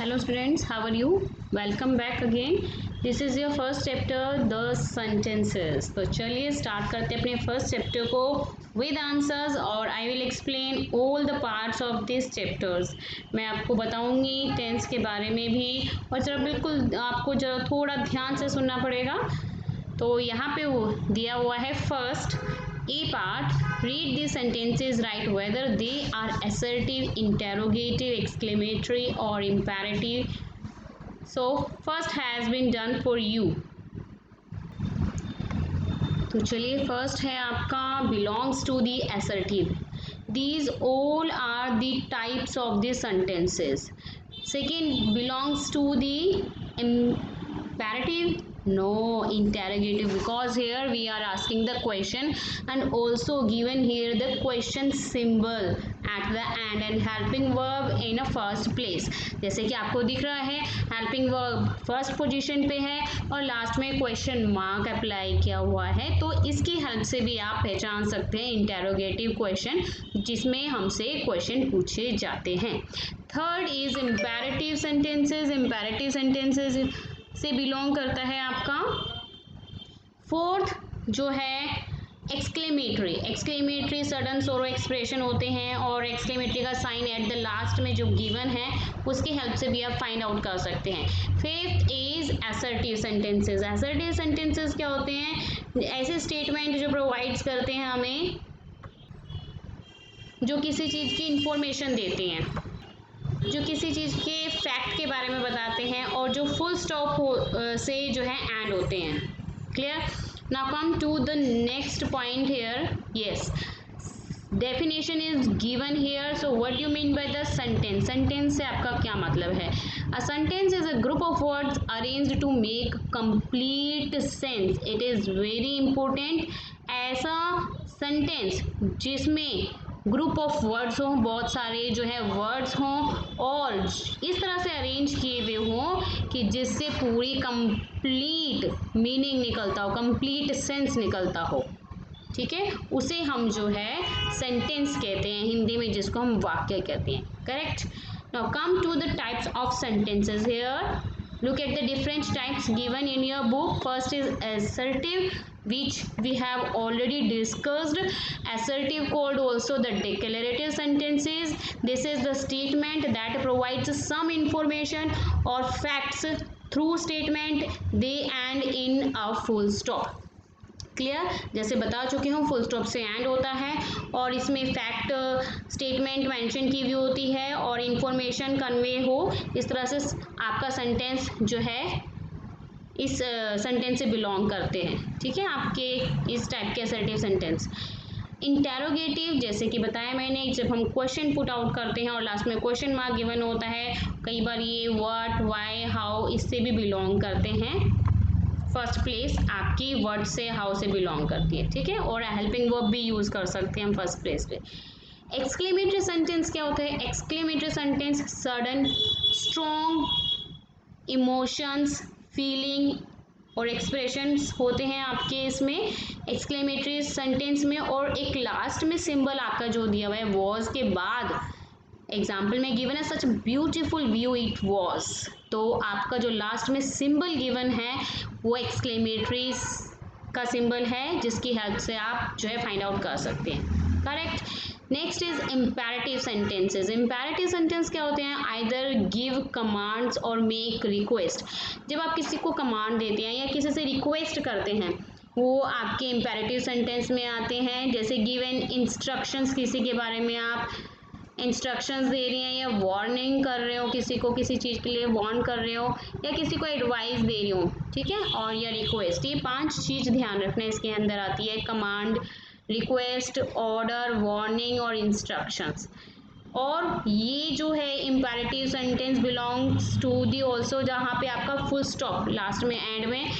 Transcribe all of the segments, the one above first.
Hello students, how are you? Welcome back again. This is your first chapter, the sentences. तो चलिए start करते हैं अपने first chapter को विद आंसर्स और I will explain all the parts of this chapters. मैं आपको बताऊंगी टेंस के बारे में भी और जरा बिल्कुल आपको जरा थोड़ा ध्यान से सुनना पड़ेगा. तो यहाँ पे वो दिया हुआ है first A part, read these sentences, write whether they are assertive, interrogative, exclamatory or imperative. So first has been done for you. तो चलिए फर्स्ट है आपका belongs to the assertive. These all are the types of the sentences. Second belongs to the imperative. No, interrogative, because here we are asking the question and also given here the question symbol at the end and helping verb in a first place. जैसे कि आपको दिख रहा है helping verb first position पे है और last में क्वेश्चन मार्क अप्लाई किया हुआ है. तो इसकी हेल्प से भी आप पहचान सकते हैं इंटेरोगेटिव क्वेश्चन जिसमें हमसे क्वेश्चन पूछे जाते हैं. Third is imperative sentences. Imperative sentences से बिलोंग करता है आपका. फोर्थ जो है एक्सक्लेमेटरी. एक्सक्लेमेटरी सडन सोरो एक्सप्रेशन होते हैं और एक्सक्लेमेटरी का साइन एट द लास्ट में जो गिवन है उसकी हेल्प से भी आप फाइंड आउट कर सकते हैं. Fifth is assertive sentences. Assertive sentences क्या होते हैं? ऐसे स्टेटमेंट जो प्रोवाइड्स करते हैं हमें, जो किसी चीज़ की इंफॉर्मेशन देते हैं, जो किसी चीज़ के फैक्ट के बारे में बताते हैं और जो फुल स्टॉप से जो है एंड होते हैं. Clear? Now come to the next point here. Yes, definition is given here. So what you mean by the sentence? Sentence से आपका क्या मतलब है? A sentence is a group of words arranged to make complete sense. It is very important. ऐसा sentence जिसमें group of words हों, बहुत सारे जो है वर्ड्स हों और इस तरह से अरेंज किए हुए हों कि जिससे पूरी कंप्लीट मीनिंग निकलता हो, कंप्लीट सेंस निकलता हो. ठीक है, उसे हम जो है सेंटेंस कहते हैं हिंदी में, जिसको हम वाक्य कहते हैं. Correct? Now come to the types of sentences here. Look at the different types given in your book. First is assertive, which we have already discussed. Assertive called also the declarative sentences. This is the statement that provides some information or facts through statement. They end in a full stop. Clear? जैसे बता चुके हूँ full stop से and होता है और इसमें fact statement mention की हुई होती है और इंफॉर्मेशन कन्वे हो. इस तरह से आपका सेंटेंस जो है इस सेंटेंस से बिलोंग करते हैं. ठीक है, आपके इस टाइप के असर्टिव सेंटेंस. इंटेरोगेटिव, जैसे कि बताया मैंने, जब हम क्वेश्चन पुट आउट करते हैं और लास्ट में क्वेश्चन मार्क गिवन होता है, कई बार ये व्हाट, व्हाई, हाउ इससे भी बिलोंग करते हैं. फर्स्ट प्लेस आपकी वर्ड से, हाउ से बिलोंग करती है. ठीक है, और हेल्पिंग वर्ब भी यूज़ कर सकते हैं हम फर्स्ट प्लेस पे. एक्सक्लेमेटरी सेंटेंस क्या होता है? Exclamatory sentence sudden strong emotions, feeling और एक्सप्रेशंस होते हैं आपके इसमें एक्सक्लेमेटरी सेंटेंस में. और एक लास्ट में सिंबल आपका जो दिया हुआ है वॉज के बाद, एग्जाम्पल में गिवन है such beautiful view it was. तो आपका जो लास्ट में सिंबल गिवन है वो एक्सक्लेमेटरी का सिंबल है जिसकी हेल्प से आप जो है फाइंड आउट कर सकते हैं. Correct? Next is imperative sentences. Imperative sentence क्या होते हैं? आइदर गिव कमांड्स और मेक रिक्वेस्ट. जब आप किसी को कमांड देते हैं या किसी से रिक्वेस्ट करते हैं वो आपके इम्पेरेटिव सेंटेंस में आते हैं. जैसे गिवन इंस्ट्रक्शंस, किसी के बारे में आप इंस्ट्रक्शंस दे रही हैं या वार्निंग कर रहे हो, किसी को किसी चीज़ के लिए वार्न कर रहे हो या किसी को एडवाइस दे रही हो. ठीक है, और या रिक्वेस्ट. ये 5 चीज़ ध्यान रखना इसके अंदर आती है: कमांड, रिक्वेस्ट, ऑर्डर, वार्निंग और इंस्ट्रक्शंस. और ये जो है imperative sentence belongs to the also, जहाँ पे आपका फुल स्टॉप लास्ट में एंड में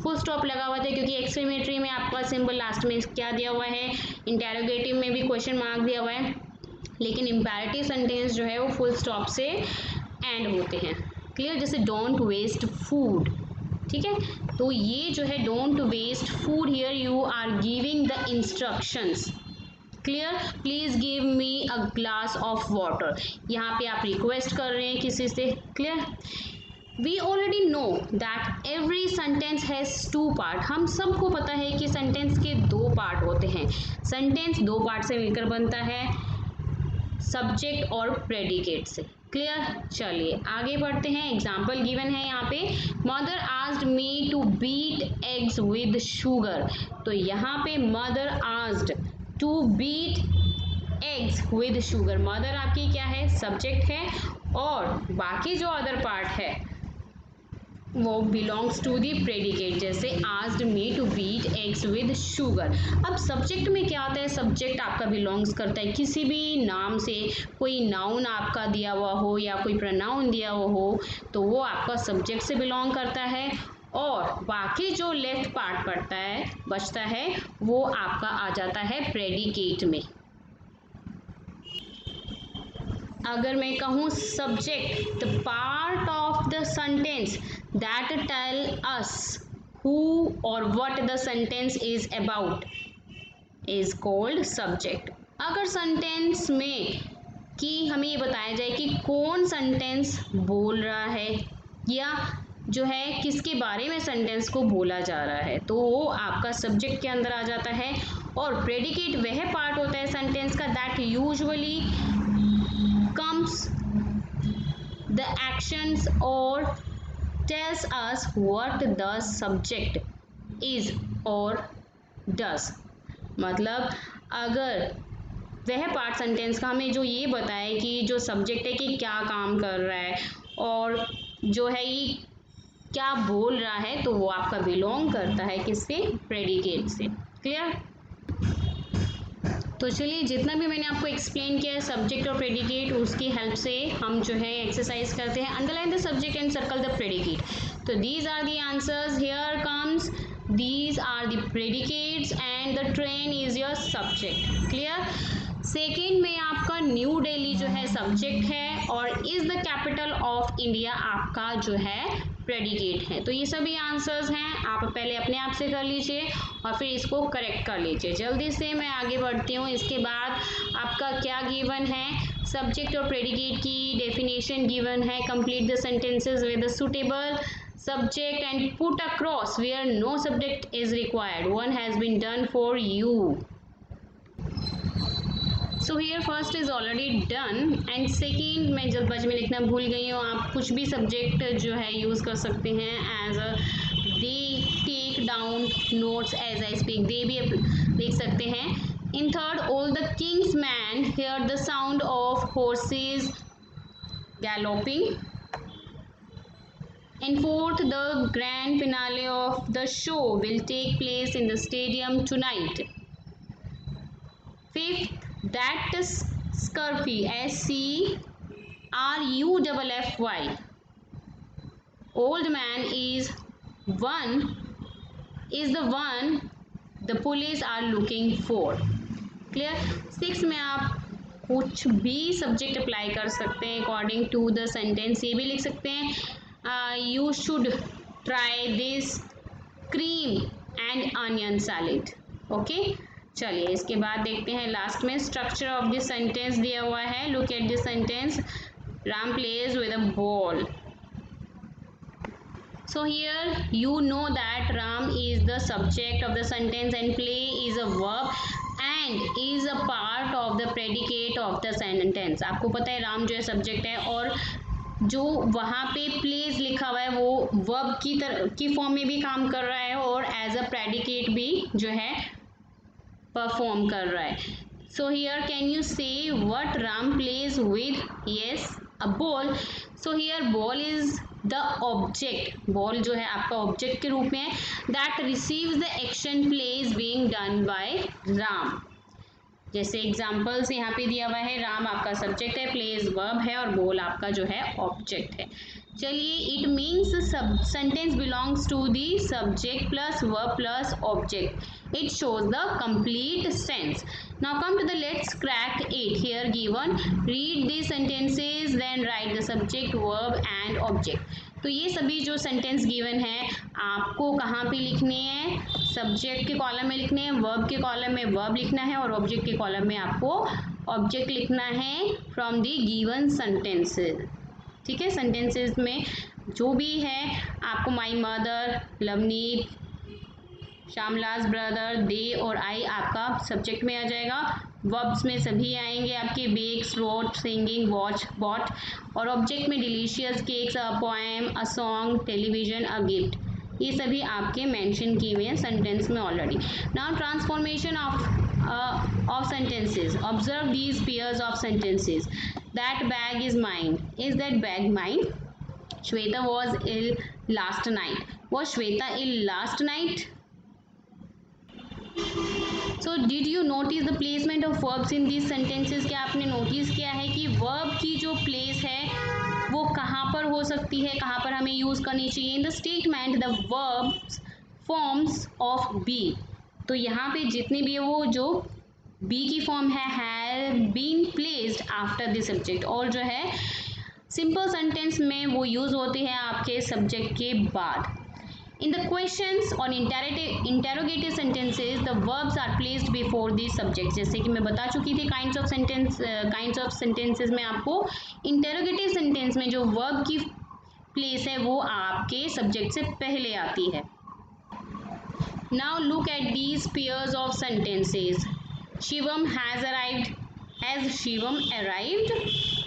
फुल स्टॉप लगा हुआ था, क्योंकि एक्सक्लेमेटरी में आपका सिंबल लास्ट में क्या दिया हुआ है, इंटेरोगेटिव में भी क्वेश्चन मार्क दिया हुआ है, लेकिन इम्पेरेटिव सेंटेंस जो है वो फुल स्टॉप से एंड होते हैं. क्लियर? जैसे डोंट वेस्ट फूड. ठीक है, तो ये जो है don't waste food, here you are giving the instructions clear, please give me a glass of water, यहाँ पे आप रिक्वेस्ट कर रहे हैं किसी से। Clear, we already know that every sentence has two part, हम सबको पता है कि सेंटेंस के दो पार्ट होते हैं। सेंटेंस दो पार्ट से मिलकर बनता है, सब्जेक्ट और प्रेडिकेट से। क्लियर, चलिए आगे बढ़ते हैं। एग्जाम्पल गिवन है यहाँ पे, mother asked me to beat eggs with sugar, तो यहाँ पे mother asked to beat eggs with sugar, mother आपकी क्या है, सब्जेक्ट है, और बाकी जो अदर पार्ट है वो बिलोंग्स टू दी प्रेडिकेट, जैसे asked me to beat eggs with sugar. अब सब्जेक्ट में क्या आता है, सब्जेक्ट आपका बिलोंग्स करता है किसी भी नाम से, कोई नाउन आपका दिया हुआ हो या कोई प्रोनाउन दिया हुआ हो तो वो आपका सब्जेक्ट से बिलोंग करता है, और बाकी जो लेफ्ट पार्ट पड़ता है बचता है वो आपका आ जाता है प्रेडिकेट में। अगर मैं कहूँ subject, the part of the sentence that tell us who और what the sentence is about is called subject. अगर सेंटेंस में कि हमें ये बताया जाए कि कौन सेंटेंस बोल रहा है या जो है किसके बारे में सेंटेंस को बोला जा रहा है, तो वो आपका सब्जेक्ट के अंदर आ जाता है। और प्रेडिकेट वह पार्ट होता है सेंटेंस का that usually comes the actions or tells us what the subject is or does, मतलब अगर वह पार्ट सेंटेंस का हमें जो ये बताए कि जो सब्जेक्ट है कि क्या काम कर रहा है और जो है ये क्या बोल रहा है, तो वो आपका बिलोंग करता है किससे, प्रेडिकेट से। क्लियर, तो चलिए जितना भी मैंने आपको एक्सप्लेन किया है सब्जेक्ट और प्रेडिकेट, उसकी हेल्प से हम जो है एक्सरसाइज करते हैं। Underline the subject and circle the predicate, तो these are the answers, here comes, these are the predicates and the train is your subject. Clear, second में आपका न्यू दिल्ली जो है सब्जेक्ट है और is the capital of India आपका जो है प्रेडिकेट है। तो ये सभी आंसर्स हैं, आप पहले अपने आप से कर लीजिए और फिर इसको करेक्ट कर लीजिए। जल्दी से मैं आगे बढ़ती हूँ। इसके बाद आपका क्या गिवन है, सब्जेक्ट और प्रेडिकेट की डेफिनेशन गिवन है। Complete the sentences with the suitable subject and put a cross where no subject is required. One has been done for you. So here first is already done and second मैं जल्दबाजी में लिखना भूल गई हूँ, आप कुछ भी सब्जेक्ट जो है यूज़ कर सकते हैं as a they take down notes as I speak, they भी लिख सकते हैं। In third, all the king's men hear the sound of horses galloping. In fourth, the grand finale of the show will take place in the stadium tonight. Fifth, that scurfy, SCRUFFY, old man is the one the police are looking for. Clear? Sixth में आप कुछ भी subject apply कर सकते हैं according to the sentence, ये भी लिख सकते हैं you should try this cream and onion salad. Okay, चलिए इसके बाद देखते हैं लास्ट में स्ट्रक्चर ऑफ दिस सेंटेंस दिया हुआ है। Look at this sentence, Ram plays with a ball. So here you know that Ram is the subject of the sentence and play is a verb and is a part of the predicate of the sentence. आपको पता है राम जो है subject है और जो वहाँ पे प्लेज लिखा हुआ है वो वर्ब की फॉर्म में भी काम कर रहा है और एज अ प्रेडिकेट भी जो है परफॉर्म कर रहा है। So here can you say what Ram plays with, yes a ball. So here ball is the object, ball जो है आपका ऑब्जेक्ट के रूप में that receives the action plays being done by Ram. जैसे एग्जाम्पल्स यहाँ पे दिया हुआ है, राम आपका सब्जेक्ट है, प्लेज वर्ब है और बॉल आपका जो है ऑब्जेक्ट है। चलिए, it means sentence belongs to the subject plus verb plus object, it shows the complete sense. Now come to the let's crack it, here given read the sentences then write the subject verb and object. तो ये सभी जो sentence given है आपको कहाँ पे लिखने हैं, सब्जेक्ट के कॉलम में लिखने हैं, वर्ब के कॉलम में वर्ब लिखना है और ऑब्जेक्ट के कॉलम में आपको ऑब्जेक्ट लिखना है फ्रॉम द गिवन सेंटेंसेस। ठीक है, सेंटेंसेस में जो भी है आपको माई मदर, लवनीत, श्यामलाज ब्रदर, दे और आई आपका सब्जेक्ट में आ जाएगा। वर्ब्स में सभी आएंगे आपके bakes, wrote, singing, watch, bought और ऑब्जेक्ट में delicious, cakes, a poem, a song, television, a gift, ये सभी आपके मेंशन किए हुए हैं सेंटेंस में already. Now transformation of sentences. Observe these pairs of sentences. That bag is mine. Is that bag mine? Shweta was ill last night. Was Shweta ill last night? So did you notice the placement of verbs in these sentences? क्या आपने notice किया है कि verb की जो place है वो कहाँ पर हो सकती है, कहाँ पर हमें यूज करनी चाहिए? In the statement the verbs forms of be, तो यहाँ पे जितने भी है वो जो बी की फॉर्म है have been placed after the subject, और जो है सिंपल सेंटेंस में वो यूज होते हैं आपके सब्जेक्ट के बाद। In the questions on interrogative sentences, the verbs are placed before the subject. जैसे कि मैं बता चुकी थी kinds of sentences में आपको interrogative sentence में जो verb की place है वो आपके subject से पहले आती है। Now look at these pairs of sentences. Shivam has arrived. Has Shivam arrived?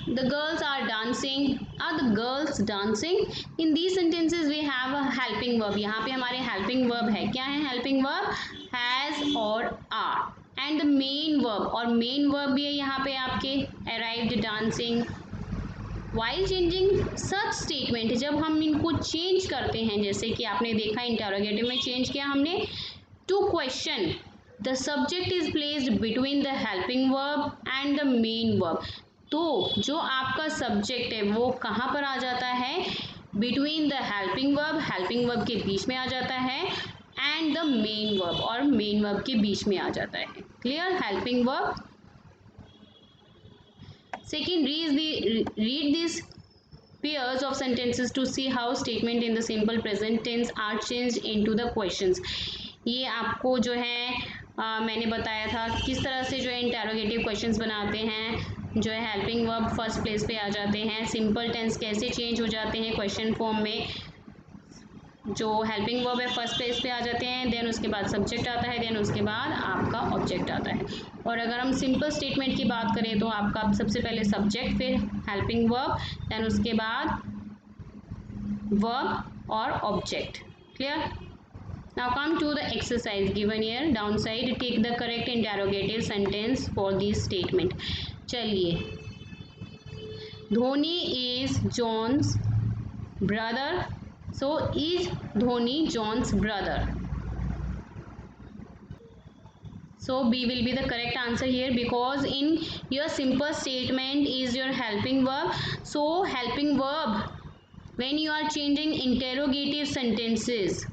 The girls are dancing. Are the girls dancing? In these sentences we have a helping verb. यहाँ पे हमारे helping verb है, क्या है helping verb? Has और are. And the main verb, और main verb भी है यहाँ पे आपके arrived, dancing. While changing such statement, जब हम इनको change करते हैं, जैसे कि आपने देखा interrogative में change किया हमने to question, the subject is placed between the helping verb and the main verb. तो जो आपका सब्जेक्ट है वो कहाँ पर आ जाता है? बिटवीन द हेल्पिंग वर्ब के बीच में आ जाता है, एंड द मेन वर्ब, और मेन वर्ब के बीच में आ जाता है। Clear? Helping verb. Second, read these pairs of sentences to see how statement in the simple present tense are changed into the questions. ये आपको जो है मैंने बताया था किस तरह से जो है इंटेरोगेटिव क्वेश्चंस बनाते हैं, जो है हेल्पिंग वर्ब फर्स्ट प्लेस पे आ जाते हैं, सिंपल टेंस कैसे चेंज हो जाते हैं क्वेश्चन फॉर्म में, जो हेल्पिंग वर्ब है फर्स्ट प्लेस पे आ जाते हैं, देन उसके बाद सब्जेक्ट आता है, देन उसके बाद आपका ऑब्जेक्ट आता है। और अगर हम सिंपल स्टेटमेंट की बात करें तो आपका सबसे पहले सब्जेक्ट, फिर हेल्पिंग वर्ब, देन उसके बाद वर्ब और object. Clear? Now come to the exercise given here. Downside, take the correct interrogative sentence for this statement. चलिए, Dhoni is John's brother. So is Dhoni John's brother? So B will be the correct answer here, because in your simple statement is your helping verb. So helping verb, when you are changing interrogative sentences,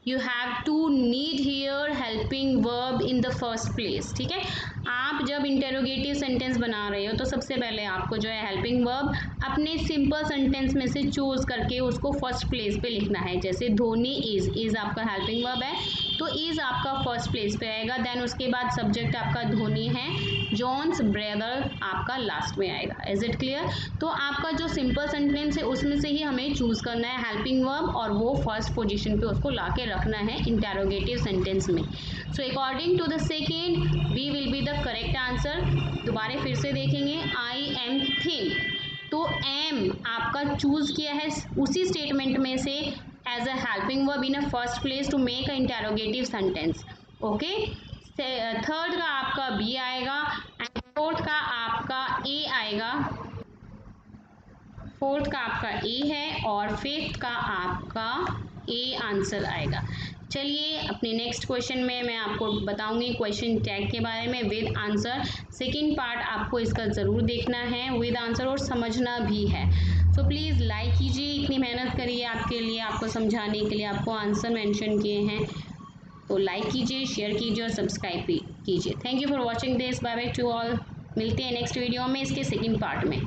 you have to need here helping verb in the first place. ठीक है, आप जब interrogative sentence बना रहे हो तो सबसे पहले आपको जो है हेल्पिंग वर्ब अपने सिंपल सेंटेंस में से चूज करके उसको फर्स्ट प्लेस पे लिखना है। जैसे धोनी इज आपका हेल्पिंग वर्ब है तो इज आपका फर्स्ट प्लेस पे आएगा, देन उसके बाद सब्जेक्ट आपका धोनी है, जॉन्स ब्रदर आपका लास्ट में आएगा। Is it clear? तो आपका जो सिंपल सेंटेंस है उसमें से ही हमें चूज करना है हेल्पिंग वर्ब और वो फर्स्ट पोजीशन पे उसको ला के रखना है इंटेरोगेटिव सेंटेंस में। So according to the second, B will be the correct answer. दोबारा फिर से देखेंगे, आई एम थिन, तो एम आपका चूज किया है उसी स्टेटमेंट में से as a helping verb in a first place to make a interrogative sentence. Okay, third का आपका बी आएगा एंड फोर्थ का आपका ए आएगा। फोर्थ का आपका ए है और फिफ्थ का आपका ए आंसर आएगा। चलिए अपने नेक्स्ट क्वेश्चन में मैं आपको बताऊंगी क्वेश्चन टैग के बारे में विद आंसर। सेकंड पार्ट आपको इसका ज़रूर देखना है विद आंसर और समझना भी है। सो प्लीज़ लाइक कीजिए, इतनी मेहनत करिए आपके लिए, आपको समझाने के लिए, आपको आंसर मेंशन किए हैं, तो लाइक कीजिए, शेयर कीजिए और सब्सक्राइब भी कीजिए। Thank you for watching this. Bye bye to all. मिलते हैं नेक्स्ट वीडियो में इसके सेकेंड पार्ट में।